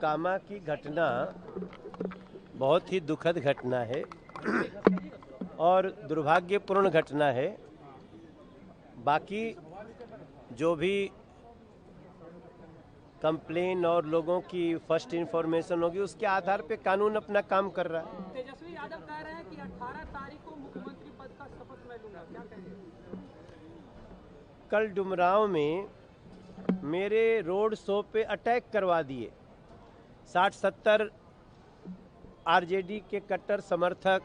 मोकामा की घटना बहुत ही दुखद घटना है और दुर्भाग्यपूर्ण घटना है। बाकी जो भी कंप्लेन और लोगों की फर्स्ट इंफॉर्मेशन होगी उसके आधार पे कानून अपना काम कर रहा है। तेजस्वी यादव कह रहे हैं कि 18 तारीख को मुख्यमंत्री पद का शपथ मैं लूंगा, क्या कहेंगे? कल डुमरांव में मेरे रोड शो पे अटैक करवा दिए। 60-70 आरजेडी के कट्टर समर्थक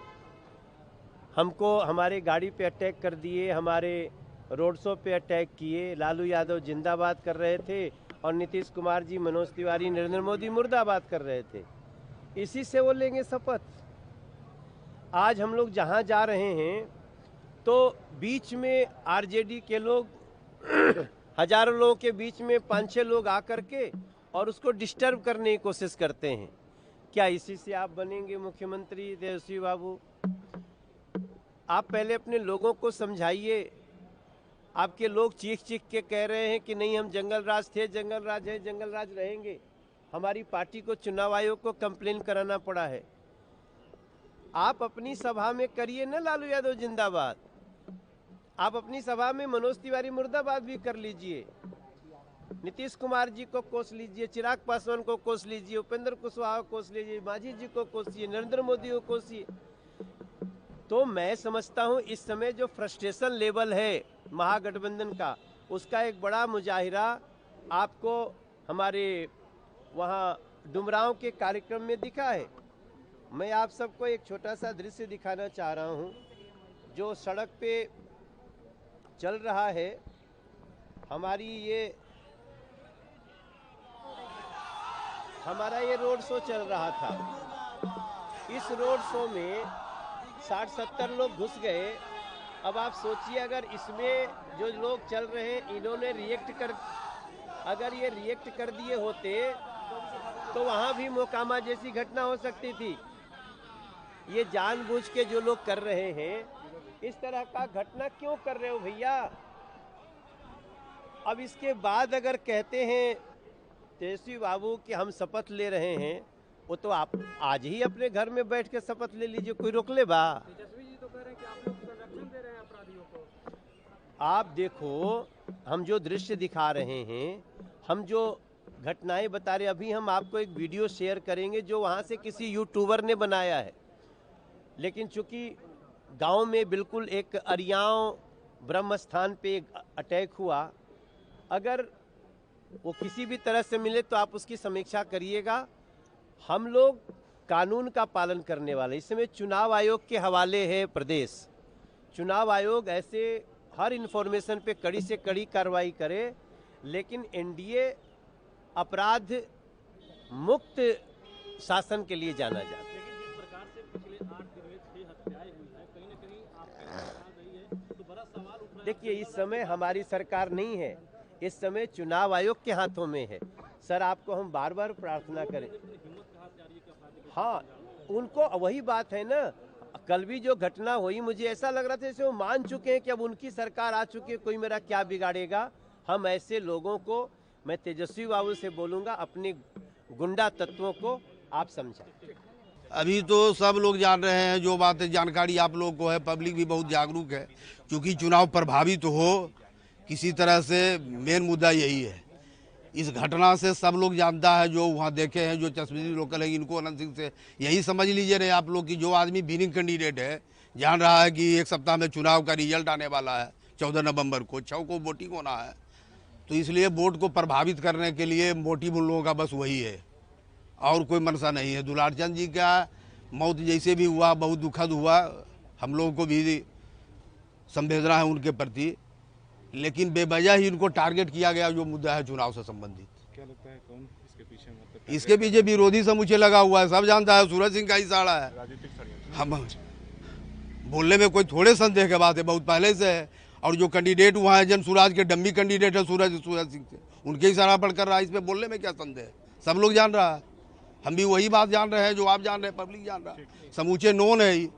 हमको हमारे गाड़ी पे अटैक कर दिए, हमारे रोड शो पे अटैक किए। लालू यादव जिंदाबाद कर रहे थे और नीतीश कुमार जी, मनोज तिवारी, नरेंद्र मोदी मुर्दाबाद कर रहे थे। इसी से वो लेंगे शपथ। आज हम लोग जहां जा रहे हैं तो बीच में आरजेडी के लोग हजारों लोगों के बीच में 5-6 लोग आकर के और उसको डिस्टर्ब करने की कोशिश करते हैं। क्या इसी से आप बनेंगे मुख्यमंत्री तेजस्वी बाबू? आप पहले अपने लोगों को समझाइए। आपके लोग चीख चीख के कह रहे हैं कि नहीं, हम जंगल राज थे, जंगल राज है, जंगल राज रहेंगे। हमारी पार्टी को चुनाव आयोग को कंप्लेन कराना पड़ा है। आप अपनी सभा में करिए ना लालू यादव जिंदाबाद। आप अपनी सभा में मनोज तिवारी मुर्दाबाद भी कर लीजिए, नीतीश कुमार जी को कोस लीजिए, चिराग पासवान को कोस लीजिए, उपेंद्र कुशवाहा को कोस लीजिए, मांझी जी को कोसिए, नरेंद्र मोदी को कोसिए। तो मैं समझता हूं इस समय जो फ्रस्ट्रेशन लेवल है महागठबंधन का, उसका एक बड़ा मुजाहिरा आपको हमारे वहां डुमरांव के कार्यक्रम में दिखा है। मैं आप सबको एक छोटा सा दृश्य दिखाना चाह रहा हूं जो सड़क पे चल रहा है। हमारा ये रोड शो चल रहा था। इस रोड शो में 60-70 लोग घुस गए। अब आप सोचिए, अगर इसमें जो लोग चल रहे हैं इन्होंने अगर ये रिएक्ट कर दिए होते तो वहां भी मोकामा जैसी घटना हो सकती थी। ये जानबूझ के जो लोग कर रहे हैं, इस तरह का घटना क्यों कर रहे हो भैया? अब इसके बाद अगर कहते हैं तेजस्वी बाबू कि हम शपथ ले रहे हैं, वो तो आप आज ही अपने घर में बैठ के शपथ ले लीजिए, कोई रोक ले बा? तेजस्वी जी तो कह रहे हैं कि आप लोग संरक्षण दे रहे हैं अपराधियों को। आप देखो, हम जो दृश्य दिखा रहे हैं, हम जो घटनाएं बता रहे हैं, अभी हम आपको एक वीडियो शेयर करेंगे जो वहां से किसी यूट्यूबर ने बनाया है। लेकिन चूंकि गांव में बिल्कुल एक अरियाव ब्रह्म स्थान पे अटैक हुआ, अगर वो किसी भी तरह से मिले तो आप उसकी समीक्षा करिएगा। हम लोग कानून का पालन करने वाले। इस समय चुनाव आयोग के हवाले है प्रदेश। चुनाव आयोग ऐसे हर इंफॉर्मेशन पे कड़ी से कड़ी कार्रवाई करे, लेकिन एनडीए अपराध मुक्त शासन के लिए जाना जाता है। लेकिन जिस प्रकार से पिछले 8 दिन में 6 हत्याएं हुई हैं, कहीं ना कहीं आपकी सरकार रही है, तो बड़ा सवाल उठ रहा है। देखिए, इस समय हमारी सरकार नहीं है, इस समय चुनाव आयोग के हाथों में है। सर, आपको हम बार बार प्रार्थना करें। हाँ, उनको वही बात है ना, कल भी जो घटना हुई, मुझे ऐसा लग रहा था जैसे वो मान चुके हैं कि अब उनकी सरकार आ चुकी है, कोई मेरा क्या बिगाड़ेगा। हम ऐसे लोगों को, मैं तेजस्वी बाबू से बोलूंगा, अपने गुंडा तत्वों को आप समझाएं। अभी तो सब लोग जान रहे हैं, जो बात है जानकारी आप लोगों को है, पब्लिक भी बहुत जागरूक है। क्योंकि चुनाव प्रभावित हो किसी तरह से, मेन मुद्दा यही है। इस घटना से सब लोग जानता है, जो वहाँ देखे हैं, जो चश्मदीद लोकल है, इनको अनंत सिंह से यही समझ लीजिए रहे आप लोग कि जो आदमी विनिंग कैंडिडेट है, जान रहा है कि एक सप्ताह में चुनाव का रिजल्ट आने वाला है, 14 नवंबर को 6 को वोटिंग होना है, तो इसलिए वोट को प्रभावित करने के लिए मोटिव उन लोगों का बस वही है और कोई मनसा नहीं है। दुलारचंद जी का मौत जैसे भी हुआ, बहुत दुखद हुआ, हम लोगों को भी संवेदना है उनके प्रति, लेकिन बेवजह ही इनको टारगेट किया गया जो मुद्दा है चुनाव से संबंधित। क्या लगता है कौन इसके पीछे, मतलब इसके पीछे विरोधी समूचे लगा हुआ है, सब जानता है, सूरज सिंह का इशारा है। राजनीतिक षड्यंत्र? हम बोलने में कोई थोड़े संदेह के बात है, बहुत पहले से है। और जो कैंडिडेट वहाँ है, जन स्वराज के डम्मी कैंडिडेट है सूरज सिंह से, उनके इशारा पर कर रहा है, इसमें बोलने में क्या संदेह है? सब लोग जान रहा है, हम भी वही बात जान रहे हैं जो आप जान रहे हैं, पब्लिक जान रहा है, समूचे नोन है।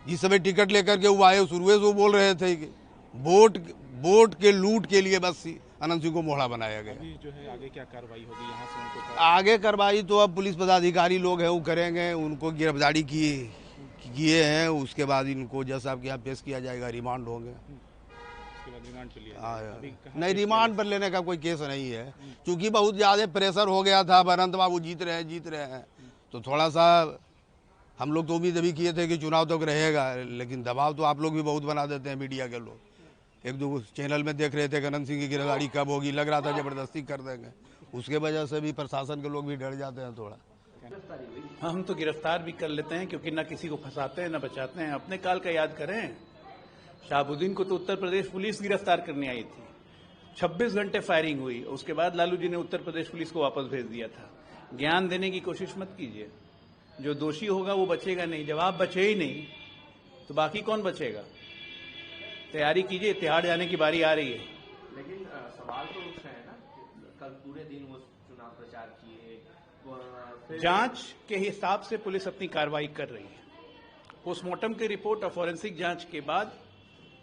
जिस समय टिकट लेकर के वो आए, शुरू से वो बोल रहे थे कि वोट के लूट के लिए बस अनंत सिंह को मोहड़ा बनाया गया। अभी जो है आगे क्या कार्रवाई होगी यहाँ से उनको आगे कार्रवाई तो अब पुलिस पदाधिकारी लोग हैं वो करेंगे, उनको गिरफ्तारी किए हैं, उसके बाद इनको जज साहब के यहाँ पेश किया जाएगा, रिमांड होंगे। उसके बाद रिमांड पे लिया जाएगा। अभी कहाँ नहीं, पेश रिमांड पर लेने का कोई केस नहीं है, क्योंकि बहुत ज़्यादा प्रेशर हो गया था। अनंत बाबू जीत रहे हैं, तो थोड़ा सा हम लोग तो उम्मीद अभी किए थे कि चुनाव तक रहेगा, लेकिन दबाव तो आप लोग भी बहुत बना देते हैं, मीडिया के लोग। एक दो चैनल में देख रहे थे कि अनंत सिंह की गिरफ्तारी कब होगी, लग रहा था जबरदस्ती कर देंगे, उसके वजह से भी प्रशासन के लोग भी डर जाते हैं थोड़ा। हम तो गिरफ्तार भी कर लेते हैं, क्योंकि न किसी को फंसाते हैं न बचाते हैं। अपने काल का याद करें, शहाबुद्दीन को तो उत्तर प्रदेश पुलिस गिरफ्तार करने आई थी, 26 घंटे फायरिंग हुई, उसके बाद लालू जी ने उत्तर प्रदेश पुलिस को वापस भेज दिया था। ज्ञान देने की कोशिश मत कीजिए, जो दोषी होगा वो बचेगा नहीं। जब आप बचे ही नहीं तो बाकी कौन बचेगा? तैयारी कीजिए, तिहाड़ जाने की बारी आ रही है। लेकिन सवाल तो उठ रहे हैं ना, कल पूरे दिन वो चुनाव प्रचार किए, जांच के हिसाब से पुलिस अपनी कार्रवाई कर रही है। पोस्टमार्टम की रिपोर्ट और फॉरेंसिक जांच के बाद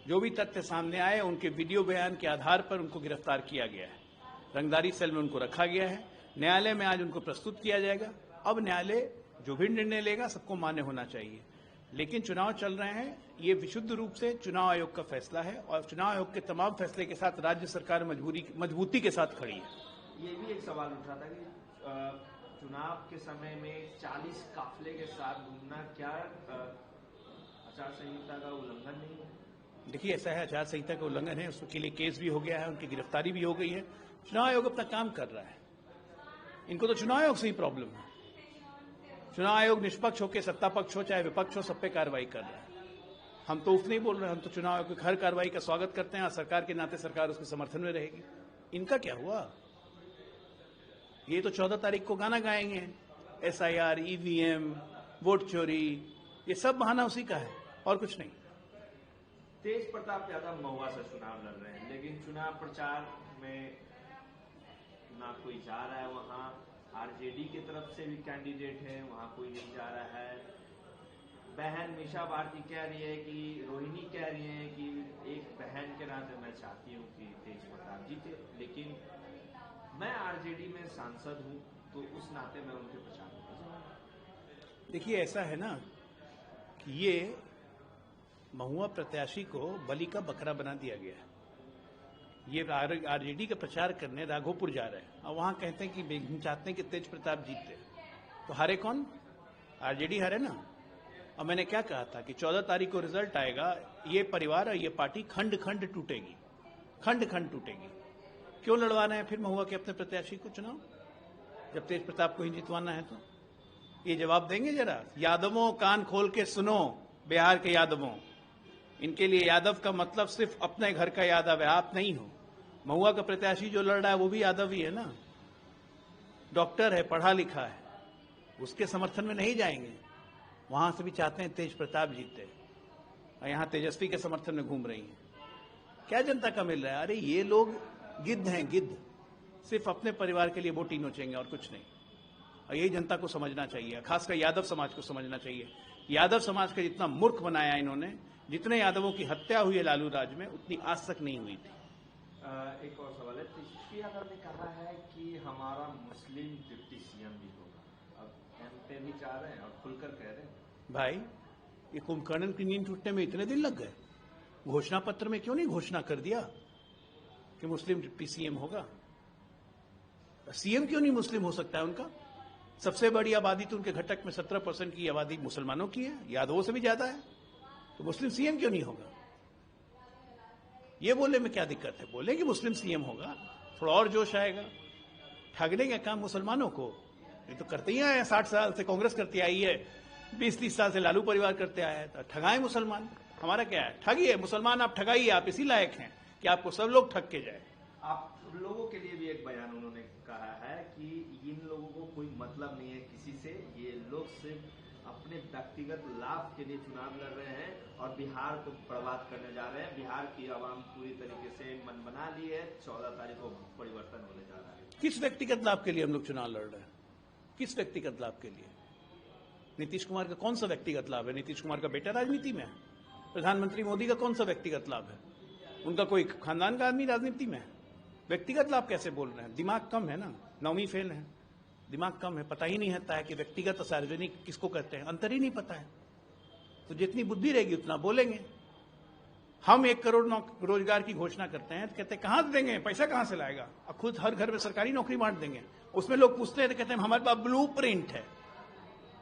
जो भी तथ्य सामने आए, उनके वीडियो बयान के आधार पर उनको गिरफ्तार किया गया है। रंगदारी सेल में उनको रखा गया है। न्यायालय में आज उनको प्रस्तुत किया जाएगा। अब न्यायालय जो भी निर्णय लेगा सबको मान्य होना चाहिए, लेकिन चुनाव चल रहे हैं, ये विशुद्ध रूप से चुनाव आयोग का फैसला है, और चुनाव आयोग के तमाम फैसले के साथ राज्य सरकार मजबूती के साथ खड़ी है। ये भी एक सवाल उठ रहा था कि चुनाव के समय में 40 काफिले के साथ घूमना क्या आचार संहिता का उल्लंघन नहीं है? देखिए, ऐसा है, आचार संहिता का उल्लंघन है, उसके लिए केस भी हो गया है, उनकी गिरफ्तारी भी हो गई है। चुनाव आयोग अपना काम कर रहा है, इनको तो चुनाव आयोग से ही प्रॉब्लम है। चुनाव आयोग निष्पक्ष हो के, सत्ता पक्ष हो चाहे विपक्ष हो, सब पे कार्रवाई कर रहा है। हम तो उफ नहीं बोल रहे हैं, हम तो चुनाव आयोग की हर कार्रवाई का स्वागत करते हैं, और सरकार के नाते सरकार उसके समर्थन में रहेगी। इनका क्या हुआ? ये तो 14 तारीख को गाना गाएंगे, SIR, EVM, वोट चोरी, ये सब बहाना उसी का है और कुछ नहीं। तेज प्रताप यादव महुआ से चुनाव लड़ रहे हैं, लेकिन चुनाव प्रचार में ना कोई जा रहा है, वहां RJD की तरफ से भी कैंडिडेट है, वहां कोई नहीं जा रहा है। बहन मीशा भारती कह रही है कि, रोहिणी कह रही है कि एक बहन के नाते मैं चाहती हूँ कि तेज प्रताप जीते, लेकिन मैं RJD में सांसद हूं, तो उस नाते मैं उनके प्रचार में जाऊंगा। देखिए, ऐसा है ना कि ये महुआ प्रत्याशी को बलि का बकरा बना दिया गया है। ये RJD का प्रचार करने राघोपुर जा रहे हैं, और वहां कहते हैं कि हम चाहते हैं कि तेज प्रताप जीते। तो हारे कौन? RJD हारे ना। और मैंने क्या कहा था कि 14 तारीख को रिजल्ट आएगा, ये परिवार और ये पार्टी खंड खंड टूटेगी, खंड खंड टूटेगी। क्यों लड़वा रहे हैं फिर महुआ के अपने प्रत्याशी को चुनाव, जब तेज प्रताप को ही जितवाना है? तो ये जवाब देंगे जरा? यादवों, कान खोल के सुनो, बिहार के यादवों, इनके लिए यादव का मतलब सिर्फ अपने घर का यादव है, आप नहीं हो। महुआ का प्रत्याशी जो लड़ रहा है वो भी यादव ही है ना, डॉक्टर है, पढ़ा लिखा है, उसके समर्थन में नहीं जाएंगे। वहां से भी चाहते हैं तेज प्रताप जीते, और यहां तेजस्वी के समर्थन में घूम रही है। क्या जनता का मिल रहा है? अरे ये लोग गिद्ध हैं, गिद्ध, सिर्फ अपने परिवार के लिए वोट ही नोचेंगे और कुछ नहीं। और यही जनता को समझना चाहिए, खासकर यादव समाज को समझना चाहिए। यादव समाज का जितना मूर्ख बनाया इन्होंने, जितने यादवों की हत्या हुई है लालू राज में, उतनी आज तक नहीं हुई थी। एक और सवाल है, तेजस्वी यादव ने कहा है कि हमारा मुस्लिम डिप्टी CM भी होगा। अब MP भी चाह रहे हैं और खुलकर कह रहे हैं। भाई, ये कुंभकर्ण की नींद टूटने में इतने दिन लग गए, घोषणा पत्र में क्यों नहीं घोषणा कर दिया कि मुस्लिम डिप्टी CM होगा? CM क्यों नहीं मुस्लिम हो सकता है उनका? सबसे बड़ी आबादी तो उनके घटक में 17% की आबादी मुसलमानों की है, यादवों से भी ज्यादा है, तो मुस्लिम CM क्यों नहीं होगा? ये बोलने में क्या दिक्कत है? बोले कि मुस्लिम CM होगा, थोड़ा और जोश आएगा। ठगने का काम मुसलमानों को ये तो करते ही आए हैं, 60 साल से कांग्रेस करती आई है, 20-30 साल से लालू परिवार करते आया है। तो ठगाए मुसलमान, हमारा क्या है? ठगिए मुसलमान, आप ठगाइए, आप इसी लायक हैं कि आपको सब लोग ठग के जाए। आप लोगों के लिए भी एक बयान उन्होंने कहा है कि इन लोगों को कोई मतलब नहीं है किसी से, ये लोग सिर्फ अपने व्यक्तिगत लाभ के लिए चुनाव लड़ रहे हैं और बिहार को बर्बाद करने जा रहे हैं। बिहार की आवाम पूरी तरीके से मन बना ली है, 14 तारीख को परिवर्तन होने जा रहा है। किस व्यक्तिगत लाभ के लिए हम लोग चुनाव लड़ रहे हैं? किस व्यक्तिगत लाभ के लिए? नीतीश कुमार का कौन सा व्यक्तिगत लाभ है? नीतीश कुमार का बेटा राजनीति में है। प्रधानमंत्री मोदी का कौन सा व्यक्तिगत लाभ है? उनका कोई खानदान का आदमी राजनीति में है? व्यक्तिगत लाभ कैसे बोल रहे हैं? दिमाग कम है ना, 9वीं फेल है, दिमाग कम है, पता ही नहीं होता है कि व्यक्तिगत और सार्वजनिक किसको कहते हैं, अंतर ही नहीं पता है। तो जितनी बुद्धि रहेगी उतना बोलेंगे। हम 1 करोड़ रोजगार की घोषणा करते हैं तो कहते हैं कहां से देंगे, पैसा कहां से लाएगा, और खुद हर घर में सरकारी नौकरी बांट देंगे। उसमें लोग पूछते हैं तो कहते हैं हमारे पास ब्लू प्रिंट है।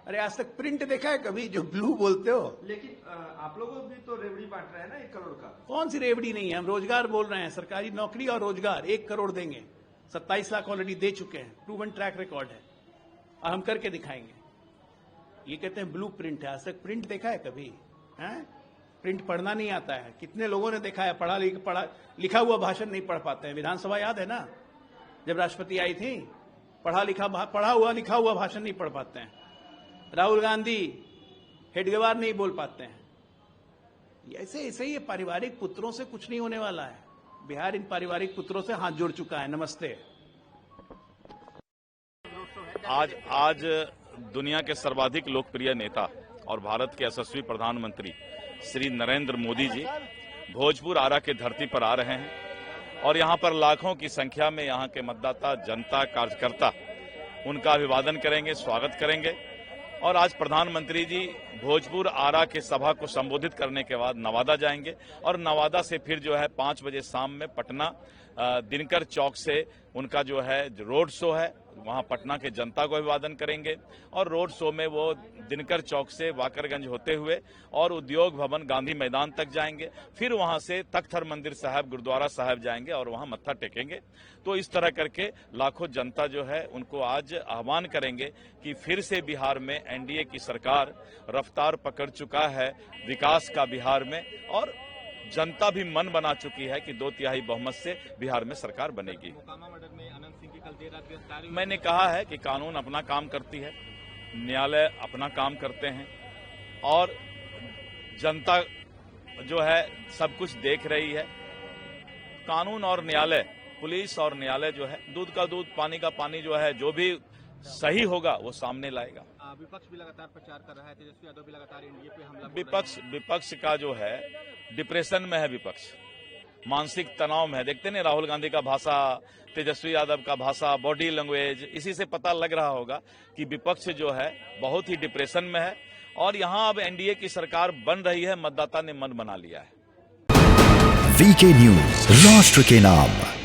अरे आज तक प्रिंट देखा है कभी जो ब्लू बोलते हो? लेकिन आप लोगों भी तो रेवड़ी बांट रहे हैं ना 1 करोड़ का। कौन सी रेवड़ी नहीं है, हम रोजगार बोल रहे हैं, सरकारी नौकरी और रोजगार 1 करोड़ देंगे। 27 लाख ऑलरेडी दे चुके हैं, प्रूवन ट्रैक रिकॉर्ड है, और हम करके दिखाएंगे। ये कहते हैं ब्लू प्रिंट है, आज तक प्रिंट देखा है कभी? हैं? प्रिंट पढ़ना नहीं आता है। कितने लोगों ने देखा है, पढ़ा लिखा हुआ भाषण नहीं पढ़ पाते हैं। विधानसभा याद है ना, जब राष्ट्रपति आई थी, पढ़ा हुआ लिखा हुआ भाषण नहीं पढ़ पाते हैं। राहुल गांधी हेडगेवार नहीं बोल पाते हैं। ऐसे ही पारिवारिक पुत्रों से कुछ नहीं होने वाला है। बिहार इन पारिवारिक पुत्रों से हाथ जोड़ चुका है। नमस्ते। आज दुनिया के सर्वाधिक लोकप्रिय नेता और भारत के यशस्वी प्रधानमंत्री श्री नरेंद्र मोदी जी भोजपुर आरा के धरती पर आ रहे हैं और यहां पर लाखों की संख्या में यहां के मतदाता, जनता, कार्यकर्ता उनका अभिवादन करेंगे, स्वागत करेंगे। और आज प्रधानमंत्री जी भोजपुर आरा के सभा को संबोधित करने के बाद नवादा जाएंगे और नवादा से फिर जो है 5 बजे शाम में पटना दिनकर चौक से उनका जो है रोड शो है, वहां पटना के जनता को अभिवादन करेंगे। और रोड शो में वो दिनकर चौक से वाकरगंज होते हुए और उद्योग भवन गांधी मैदान तक जाएंगे, फिर वहां से तख्त मंदिर साहब गुरुद्वारा साहब जाएंगे और वहां मत्था टेकेंगे। तो इस तरह करके लाखों जनता जो है उनको आज आह्वान करेंगे कि फिर से बिहार में एनडीए की सरकार रफ्तार पकड़ चुका है विकास का बिहार में, और जनता भी मन बना चुकी है कि 2/3 बहुमत से बिहार में सरकार बनेगी। मैंने कहा है कि कानून अपना काम करती है, न्यायालय अपना काम करते हैं और जनता जो है सब कुछ देख रही है। कानून और न्यायालय, पुलिस और न्यायालय जो है दूध का दूध, पानी का पानी जो है, जो भी सही होगा वो सामने लाएगा। विपक्ष भी लगातार प्रचार कर रहा है, तेजस्वी यादव भी लगातार एनडीए पे हमला। विपक्ष का जो है डिप्रेशन में है, विपक्ष मानसिक तनाव में है। देखते नहीं राहुल गांधी का भाषा, तेजस्वी यादव का भाषा, बॉडी लैंग्वेज, इसी से पता लग रहा होगा कि विपक्ष जो है बहुत ही डिप्रेशन में है। और यहां अब एनडीए की सरकार बन रही है, मतदाता ने मन बना लिया है। वीके न्यूज, राष्ट्र के नाम।